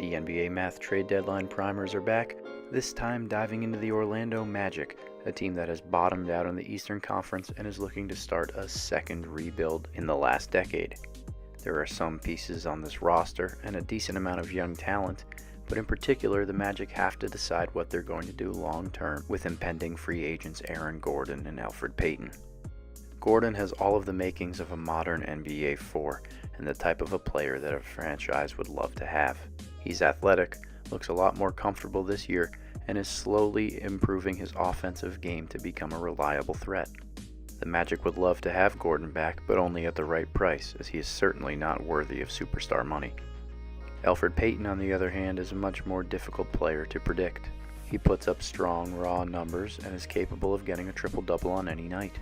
The NBA Math Trade Deadline Primers are back, this time diving into the Orlando Magic, a team that has bottomed out in the Eastern Conference and is looking to start a second rebuild in the last decade. There are some pieces on this roster and a decent amount of young talent, but in particular the Magic have to decide what they're going to do long term with impending free agents Aaron Gordon and Elfrid Payton. Gordon has all of the makings of a modern NBA 4 and the type of a player that a franchise would love to have. He's athletic, looks a lot more comfortable this year, and is slowly improving his offensive game to become a reliable threat. The Magic would love to have Gordon back, but only at the right price, as he is certainly not worthy of superstar money. Elfrid Payton, on the other hand, is a much more difficult player to predict. He puts up strong, raw numbers and is capable of getting a triple-double on any night.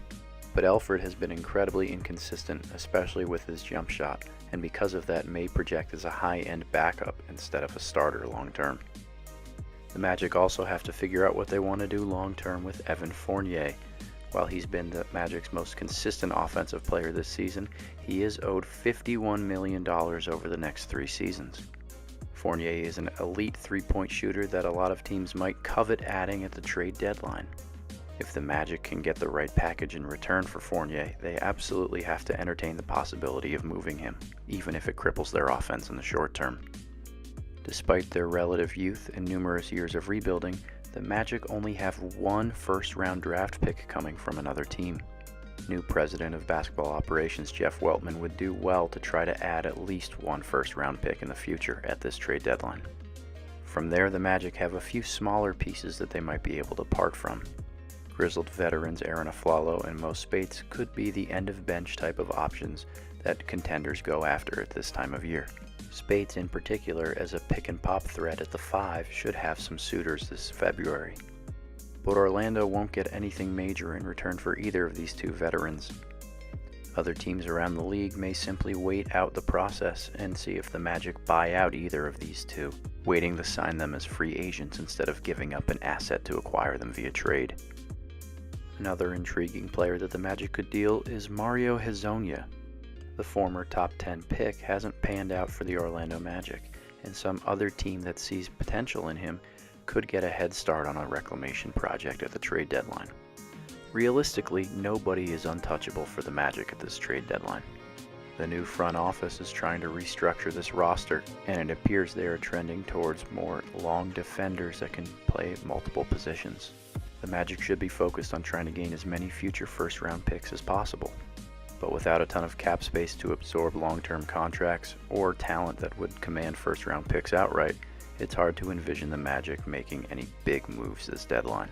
But Elfrid has been incredibly inconsistent, especially with his jump shot, and because of that may project as a high-end backup instead of a starter long-term. The Magic also have to figure out what they want to do long-term with Evan Fournier. While he's been the Magic's most consistent offensive player this season, he is owed $51 million over the next 3 seasons. Fournier is an elite three-point shooter that a lot of teams might covet adding at the trade deadline. If the Magic can get the right package in return for Fournier, they absolutely have to entertain the possibility of moving him, even if it cripples their offense in the short term. Despite their relative youth and numerous years of rebuilding, the Magic only have one first-round draft pick coming from another team. New president of basketball operations Jeff Weltman would do well to try to add at least one first-round pick in the future at this trade deadline. From there, the Magic have a few smaller pieces that they might be able to part from. Grizzled veterans Aaron Aflalo and Mo Spates could be the end-of-bench type of options that contenders go after at this time of year. Spates in particular, as a pick-and-pop threat at the 5, should have some suitors this February. But Orlando won't get anything major in return for either of these two veterans. Other teams around the league may simply wait out the process and see if the Magic buy out either of these two, waiting to sign them as free agents instead of giving up an asset to acquire them via trade. Another intriguing player that the Magic could deal is Mario Hezonja. The former top 10 pick hasn't panned out for the Orlando Magic, and some other team that sees potential in him could get a head start on a reclamation project at the trade deadline. Realistically, nobody is untouchable for the Magic at this trade deadline. The new front office is trying to restructure this roster, and it appears they are trending towards more long defenders that can play multiple positions. The Magic should be focused on trying to gain as many future first-round picks as possible. But without a ton of cap space to absorb long-term contracts or talent that would command first-round picks outright, it's hard to envision the Magic making any big moves this deadline.